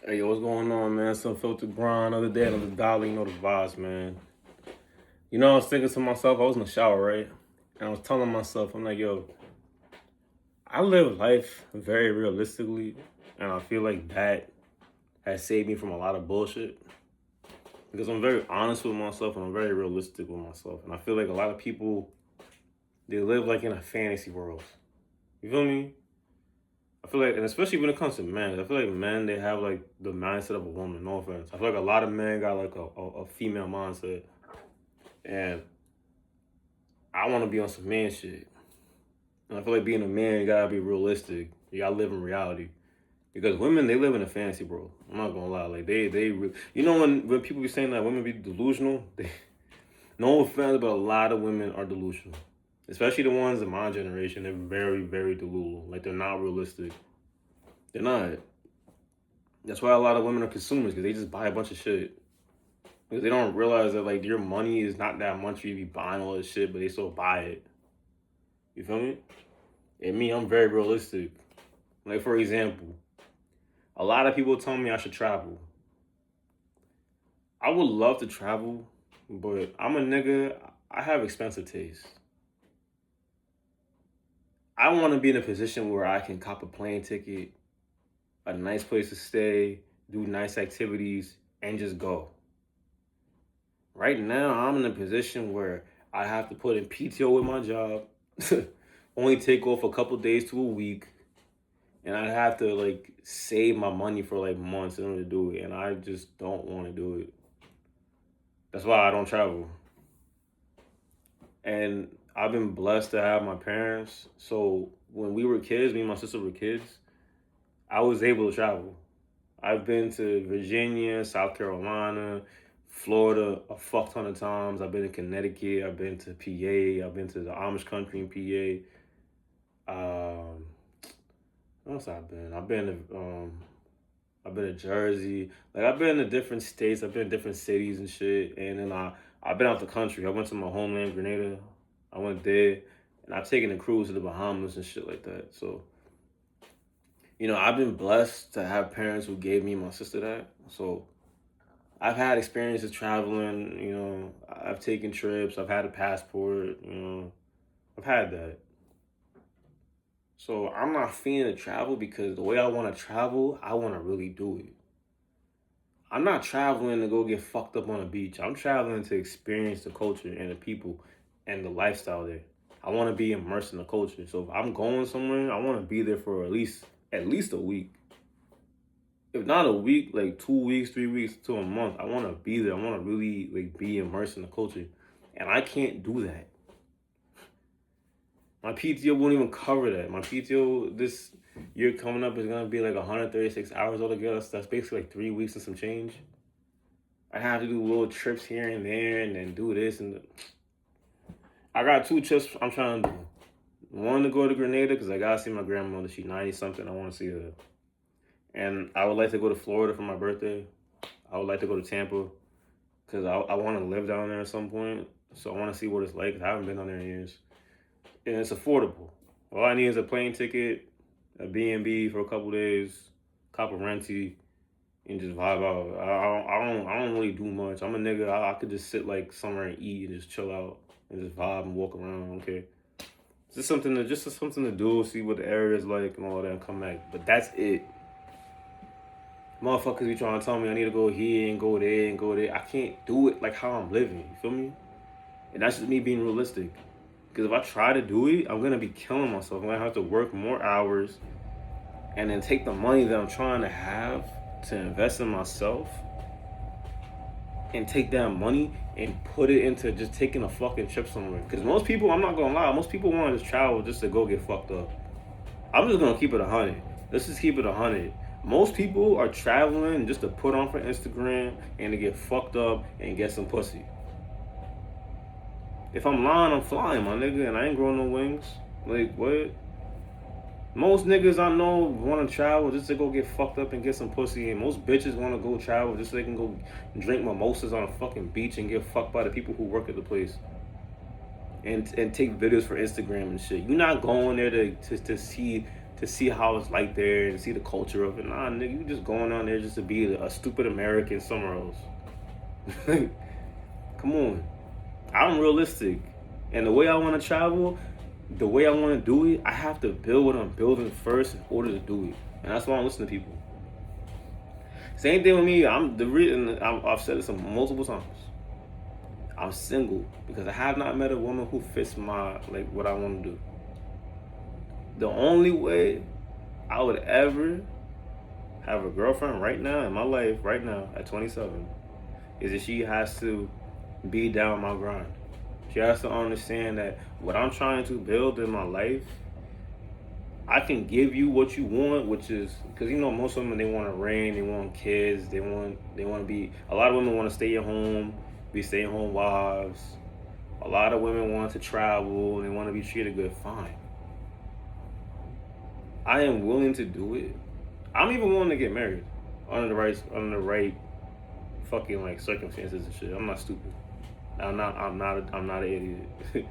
Hey, yo, what's going on, man? Some filtered grind, another day, another dollar, you know the vibes, man. I was thinking to myself, I was in the shower, right? And I was telling myself, I'm like, yo, I live life very realistically, and I feel like that has saved me from a lot of bullshit. Because I'm very honest with myself and I'm very realistic with myself. And I feel like a lot of people, they live like in a fantasy world. You feel me? I feel like, and especially when it comes to men, I feel like men, they have like the mindset of a woman, no offense. I feel like a lot of men got like a female mindset. And I want to be on some man shit. And I feel like being a man, you gotta be realistic. You gotta live in reality. Because women, they live in a fantasy world. I'm not gonna lie. Like when people be saying that women be delusional, no offense, but a lot of women are delusional. Especially the ones in my generation, they're very, very delusional. Like they're not realistic. They're not. That's why a lot of women are consumers because they just buy a bunch of shit. Because they don't realize that like your money is not that much for you to be buying all this shit, but they still buy it. You feel me? And me, I'm very realistic. Like for example, a lot of people tell me I should travel. I would love to travel, but I'm a nigga. I have expensive taste. I want to be in a position where I can cop a plane ticket, a nice place to stay, do nice activities, and just go. Right now, I'm in a position where I have to put in PTO with my job, only take off a couple days to a week, and I have to like save my money for like months in order to do it, and I just don't want to do it. That's why I don't travel. And I've been blessed to have my parents. So when we were kids, me and my sister were kids, I was able to travel. I've been to Virginia, South Carolina, Florida a fuck ton of times. I've been to Connecticut. I've been to PA. I've been to the Amish country in PA. Where else I've been? I've been to Jersey. Like I've been to different states. I've been to different cities and shit. And then I've been out the country. I went to my homeland, Grenada. I went there, and I've taken a cruise to the Bahamas and shit like that. So, I've been blessed to have parents who gave me and my sister that. So I've had experiences traveling. I've taken trips. I've had a passport. I've had that. So I'm not feeling to travel because the way I want to travel, I want to really do it. I'm not traveling to go get fucked up on a beach. I'm traveling to experience the culture and the people and the lifestyle there. I want to be immersed in the culture. So if I'm going somewhere, I want to be there for at least a week. If not a week, like 2 weeks, 3 weeks to a month, I want to be there. I want to really like be immersed in the culture, and I can't do that. My PTO won't even cover that. My PTO this year coming up is gonna be like 136 hours altogether. So that's basically like 3 weeks and some change. I have to do little trips here and there, and then do this I got two trips I'm trying to do. One to go to Grenada because I gotta see my grandmother. She's 90 something. I want to see her. And I would like to go to Florida for my birthday. I would like to go to Tampa because I want to live down there at some point. So I want to see what it's like. 'Cause I haven't been down there in years. And it's affordable. All I need is a plane ticket, a B&B for a couple days, cop a renty, and just vibe out. I don't really do much. I'm a nigga. I could just sit like somewhere and eat and just chill out and just vibe and walk around. Okay, just something to do, see what the area is like and all that, and come back. But that's it. Motherfuckers be trying to tell me I need to go here and go there and go there. I can't do it like how I'm living. You feel me? And that's just me being realistic. Because if I try to do it, I'm gonna be killing myself. I'm gonna have to work more hours and then take the money that I'm trying to have to invest in myself and take that money and put it into just taking a fucking trip somewhere. Because most people, I'm not gonna lie, most people want to just travel just to go get fucked up. I'm just gonna keep it 100. Let's just keep it 100. Most people are traveling just to put on for Instagram and to get fucked up and get some pussy. If I'm lying, I'm flying, my nigga, and I ain't growing no wings. Like, what? Most niggas I know want to travel just to go get fucked up and get some pussy, and most bitches want to go travel just so they can go drink mimosas on a fucking beach and get fucked by the people who work at the place. And take videos for Instagram and shit. You're not going there to to see how it's like there and see the culture of it. Nah, nigga, you just going down there just to be a stupid American somewhere else. Come on. I'm realistic. And the way I want to travel, the way I want to do it, I have to build what I'm building first in order to do it. And that's why I'm listening to people. Same thing with me. I've said this multiple times. I'm single because I have not met a woman who fits my, like, what I want to do. The only way I would ever have a girlfriend right now in my life, right now at 27, is that she has to be down my grind. She has to understand that what I'm trying to build in my life, I can give you what you want, which is, because you know most women, they want to reign, they want kids, they want to be. A lot of women want to stay at home, be stay-at-home wives. A lot of women want to travel and they want to be treated good. Fine. I am willing to do it. I'm even willing to get married under the right fucking like circumstances and shit. I'm not stupid. I'm not an idiot.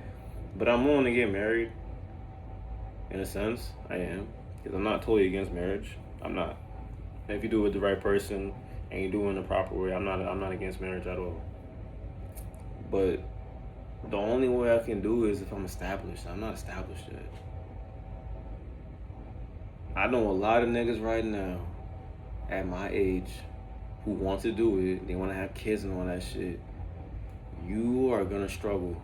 But I'm willing to get married. In a sense, I am. Because I'm not totally against marriage. I'm not. And if you do it with the right person and you do it in the proper way, I'm not against marriage at all. But the only way I can do it is if I'm established. I'm not established yet. I know a lot of niggas right now at my age who want to do it. They want to have kids and all that shit. You are gonna struggle.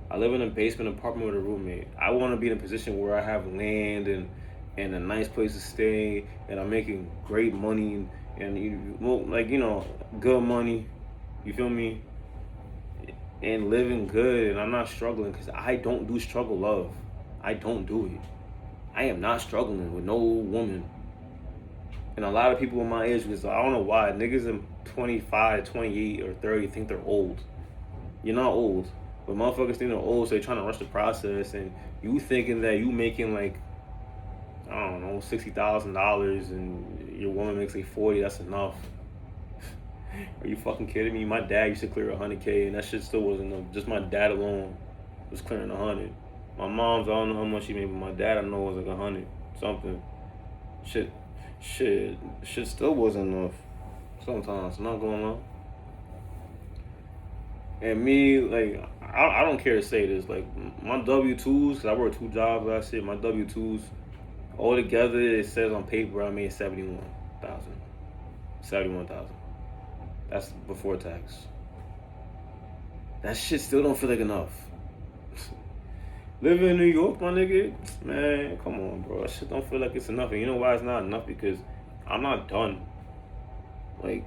I live in a basement apartment with a roommate. I want to be in a position where I have land and a nice place to stay, and I'm making great money and good money. You feel me? And living good, and I'm not struggling because I don't do struggle love. I don't do it. I am not struggling with no woman. And a lot of people in my age, because I don't know why, niggas in 25, 28, or 30 think they're old. You're not old. But motherfuckers think they're old, so they're trying to rush the process, and you thinking that you making like, I don't know, $60,000 and your woman makes like 40, that's enough. Are you fucking kidding me? My dad used to clear 100K and that shit still wasn't enough. Just my dad alone was clearing 100. My mom's, I don't know how much she made, but my dad I know was like 100 something. Shit still wasn't enough. Sometimes, not going on. And me, like, I don't care to say this, like, my W-2s, because I work 2 jobs last year, my W-2s, all together, it says on paper I made $71,000. That's before tax. That shit still don't feel like enough. Living in New York, my nigga, man, come on, bro. That shit don't feel like it's enough. And you know why it's not enough? Because I'm not done. Like,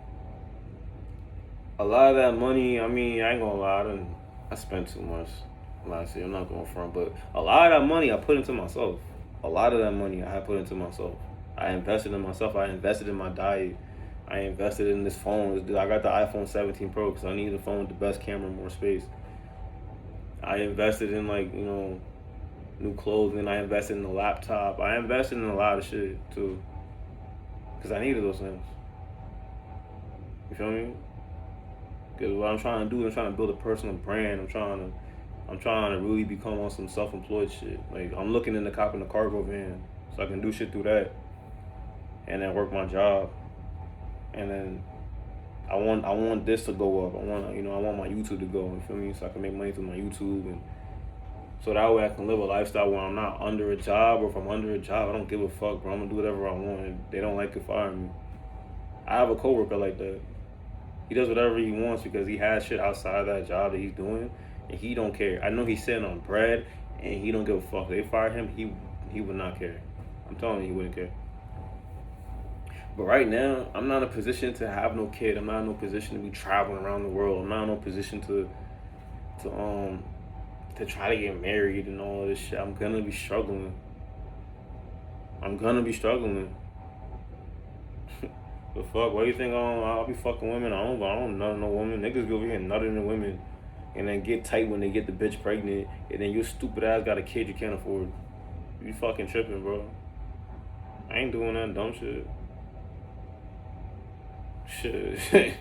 a lot of that money, I mean, I ain't gonna lie, I spent too much last year. I'm not going front, but a lot of that money I put into myself. A lot of that money I put into myself. I invested in myself. I invested in my diet. I invested in this phone. I got the iPhone 17 Pro because I needed a phone with the best camera, more space. I invested in, like, you know, new clothing. I invested in a laptop. I invested in a lot of shit too because I needed those things. You feel me? Because what I'm trying to do, I'm trying to build a personal brand. I'm trying to really become on some self-employed shit. Like, I'm looking into copping a cargo van so I can do shit through that, and then work my job. And then I want this to go up. I want my YouTube to go. You feel me? So I can make money through my YouTube, and so that way I can live a lifestyle where I'm not under a job. Or if I'm under a job, I don't give a fuck, bro. I'm gonna do whatever I want. And they don't like it, fire me. I have a coworker like that. He does whatever he wants because he has shit outside of that job that he's doing, and he don't care. I know he's sitting on bread, and he don't give a fuck. If they fire him, he would not care. I'm telling you, he wouldn't care. But right now, I'm not in a position to have no kid. I'm not in no position to be traveling around the world. I'm not in no position to try to get married and all this shit. I'm gonna be struggling. The fuck? Why do you think I'll be fucking women? I don't know no woman. Niggas go over here nutting the women and then get tight when they get the bitch pregnant, and then your stupid ass got a kid you can't afford. You fucking tripping, bro. I ain't doing that dumb shit. Shit.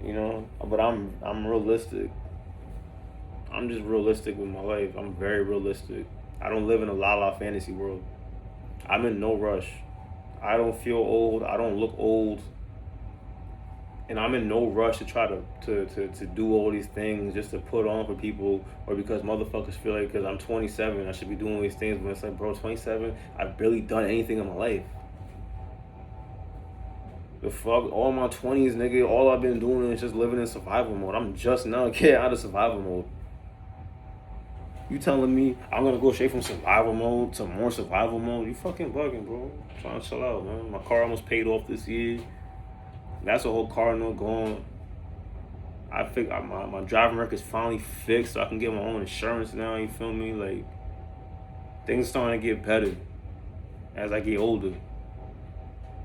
You know? But I'm realistic. I'm just realistic with my life. I'm very realistic. I don't live in a la fantasy world. I'm in no rush. I don't feel old. I don't look old. And I'm in no rush to try to do all these things just to put on for people, or because motherfuckers feel like because I'm 27 I should be doing these things. But it's like, bro, 27, I've barely done anything in my life. The fuck, all my 20s, nigga, all I've been doing is just living in survival mode. I'm just now getting out of survival mode. You telling me I'm gonna go straight from survival mode to more survival mode? You fucking bugging, bro. I'm trying to chill out, man. My car almost paid off this year. That's a whole car note going. I think my driving record is finally fixed, so I can get my own insurance now. You feel me? Like, things starting to get better as I get older.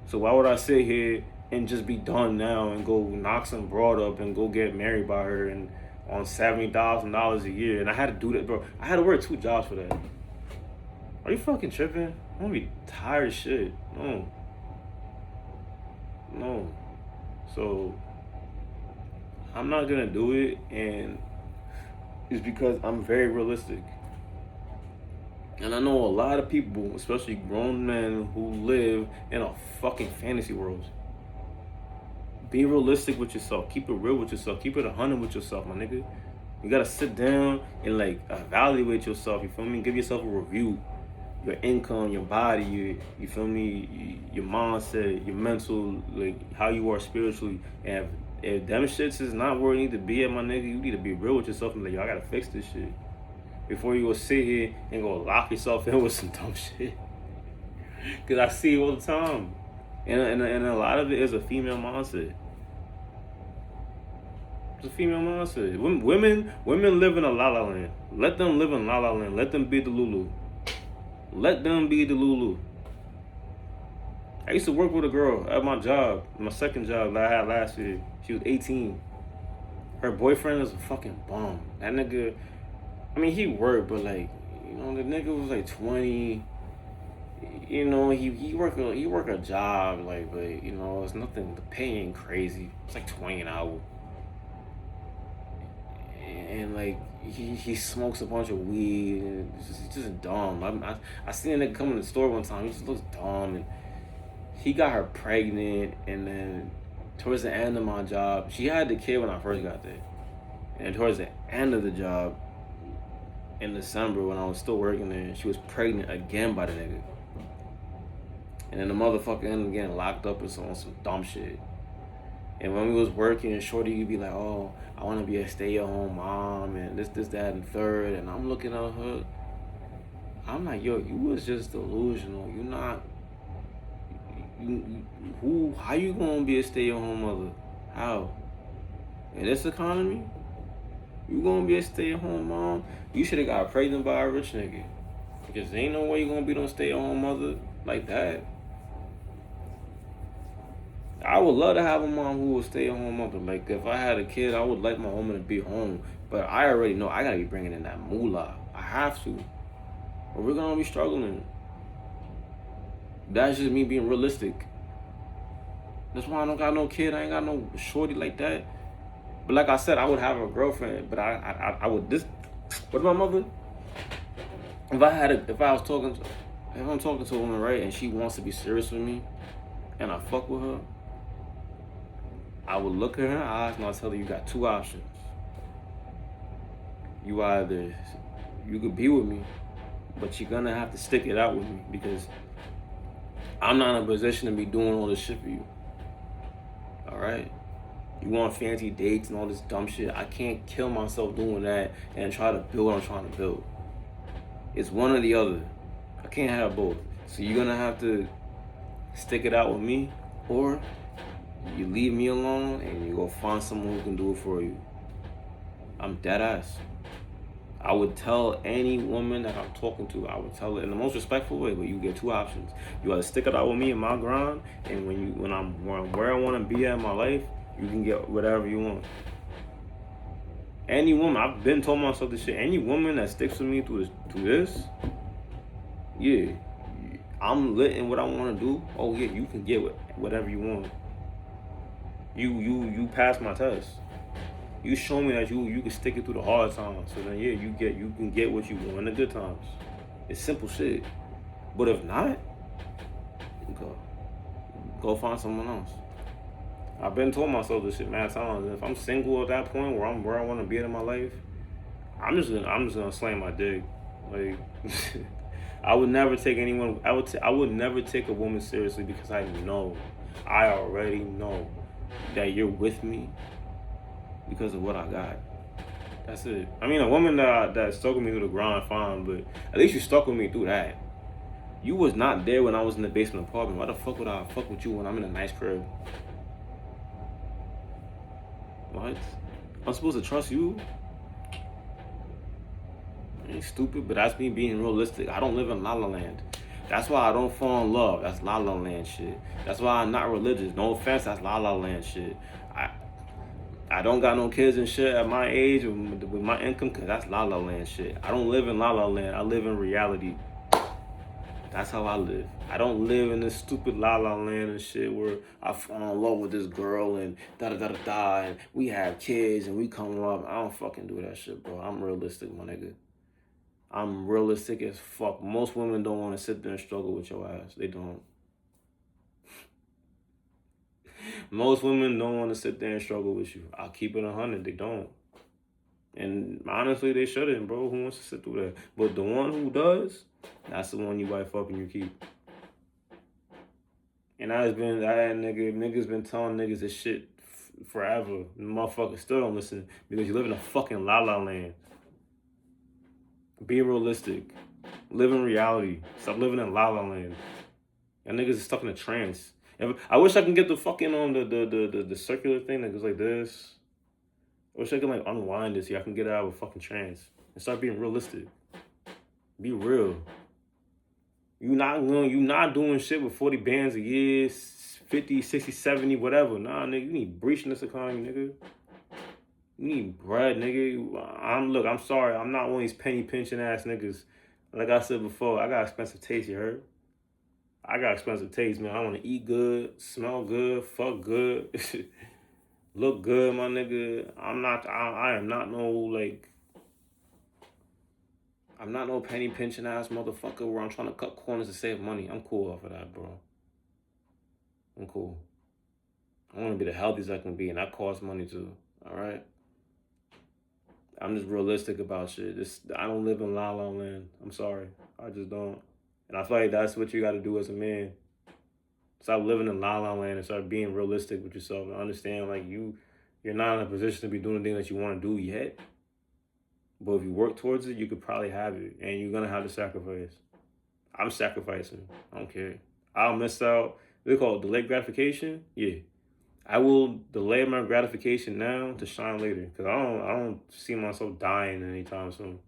So why would I sit here and just be done now and go knock some broad up and go get married by her and on $70,000 a year? And I had to do that, bro. I had to work 2 jobs for that. Are you fucking tripping? I'm gonna be tired as shit. No. So I'm not gonna do it, and it's because I'm very realistic. And I know a lot of people, especially grown men, who live in a fucking fantasy world. Be realistic with yourself. Keep it real with yourself. Keep it 100 with yourself, my nigga. You gotta sit down and like evaluate yourself. You feel me? Give yourself a review. Your income, your body, you feel me? Your mindset, your mental, like how you are spiritually. And if them shits is not where you need to be at, my nigga, you need to be real with yourself and like, yo, I gotta fix this shit. Before you go sit here and go lock yourself in with some dumb shit. Cause I see it all the time. And a lot of it is a female mindset. It's a female mindset. Women live in a la la land. Let them live in la la land. Let them be the Lulu. Let them be the Lulu. I used to work with a girl at my job, my second job that I had last year. She was 18. Her boyfriend is a fucking bum. That nigga, I mean, he worked, but like, you know, the nigga was like 20. You know, he work a job, like, but you know, it's nothing. The pay ain't crazy. It's like 20 an hour. And like he smokes a bunch of weed, and he's just dumb. I seen a nigga come in the store one time. He just looks dumb, and he got her pregnant. And then towards the end of my job, she had the kid when I first got there, and towards the end of the job, in December when I was still working there, she was pregnant again by the nigga. And then the motherfucker ended up getting locked up on some dumb shit. And when we was working, shorty, you'd be like, oh, I want to be a stay-at-home mom and this, that, and third. And I'm looking at her. I'm like, yo, you was just delusional. You not. How you gonna be a stay-at-home mother? How? In this economy? You gonna be a stay-at-home mom? You should have got pregnant by a rich nigga. Because there ain't no way you gonna be no stay-at-home mother like that. I would love to have a mom who would stay at home mother. Like, if I had a kid, I would like my woman to be home. But I already know I gotta be bringing in that moolah. I have to. Or we're gonna be struggling. That's just me being realistic. That's why I don't got no kid. I ain't got no shorty like that. But like I said, I would have a girlfriend. But I would with my mother. If I'm talking to a woman, right, and she wants to be serious with me, and I fuck with her, I would look in her eyes and I'll tell her, you got 2 options. You could be with me, but you're gonna have to stick it out with me because I'm not in a position to be doing all this shit for you. Alright? You want fancy dates and all this dumb shit. I can't kill myself doing that and try to build what I'm trying to build. It's one or the other. I can't have both. So you're gonna have to stick it out with me, or you leave me alone and you go find someone who can do it for you. I'm dead ass. I would tell any woman that I'm talking to, I would tell her in the most respectful way, but you get 2 options. You either stick it out with me in my grind, and when I'm where I want to be at in my life, you can get whatever you want. Any woman, I've been told myself this shit, any woman that sticks with me through this, yeah, I'm lit in what I want to do. Oh yeah, you can get whatever you want. You pass my test. You show me that you can stick it through the hard times. So then yeah, you can get what you want in the good times. It's simple shit. But if not, go find someone else. I've been told myself this shit mad times. If I'm single at that point where I want to be in my life, I'm just gonna slam my dick. Like I would never take anyone. I would never take a woman seriously because I already know that you're with me because of what I got. That's it. I mean, a woman that stuck with me through the grind, fine, but at least you stuck with me through that. You was not there when I was in the basement apartment. Why the fuck would I fuck with you when I'm in a nice crib? What? I'm supposed to trust you? I ain't stupid, but that's me being realistic. I don't live in La La Land. That's why I don't fall in love. That's La La Land shit. That's why I'm not religious. No offense, that's La La Land shit. I don't got no kids and shit at my age with my income, because that's La La Land shit. I don't live in La La Land. I live in reality. That's how I live. I don't live in this stupid La La Land and shit where I fall in love with this girl and da-da-da-da-da and we have kids and we come up. I don't fucking do that shit, bro. I'm realistic, my nigga. I'm realistic as fuck. Most women don't want to sit there and struggle with your ass. They don't. Most women don't want to sit there and struggle with you. I'll keep it 100. They don't. And honestly, they shouldn't, bro. Who wants to sit through that? But the one who does, that's the one you wife up and you keep. And niggas been telling niggas this shit forever. The motherfuckers still don't listen because you live in a fucking La La Land. Be realistic. Live in reality. Stop living in La La Land. Y'all niggas is stuck in a trance. I wish I can get the fucking on the circular thing that goes like this. I wish I could like unwind this so I can get out of a fucking trance and start being realistic. Be real. You not doing shit with 40 bands a year, 50, 60, 70, whatever. Nah, nigga, you need breach in this economy, nigga. You need bread, nigga. I'm sorry. I'm not one of these penny pinching ass niggas. Like I said before, I got expensive taste, you heard? I got expensive taste, man. I want to eat good, smell good, fuck good, look good, my nigga. I am not no penny pinching ass motherfucker where I'm trying to cut corners to save money. I'm cool off of that, bro. I'm cool. I want to be the healthiest I can be, and that costs money too, all right? I'm just realistic about shit. I don't live in La La Land. I'm sorry. I just don't. And I feel like that's what you got to do as a man. Stop living in La La Land and start being realistic with yourself and understand like you're not in a position to be doing the thing that you want to do yet. But if you work towards it, you could probably have it. And you're going to have to sacrifice. I'm sacrificing. I don't care. I'll miss out. They call it delayed gratification. Yeah. I will delay my gratification now to shine later. Because I don't see myself dying anytime soon.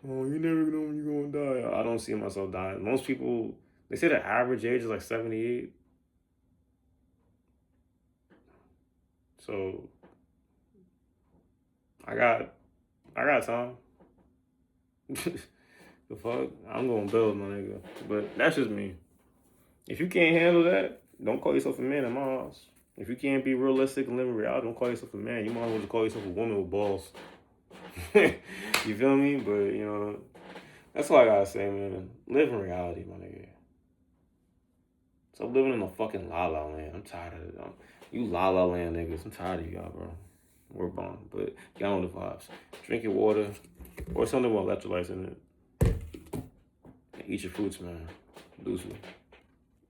Oh, you never know when you're going to die. I don't see myself dying. Most people, they say the average age is like 78. So, I got time. The fuck? I'm going to build, my nigga. But that's just me. If you can't handle that, don't call yourself a man in my house. If you can't be realistic and live in reality, don't call yourself a man. You might as well just call yourself a woman with balls. You feel me? But, that's all I gotta say, man. Live in reality, my nigga. Stop living in a fucking La La Land. I'm tired of it. You La La Land niggas. I'm tired of y'all, bro. We're bomb. But y'all know the vibes. Drink your water or something with electrolytes in it. And eat your fruits, man. Lose me.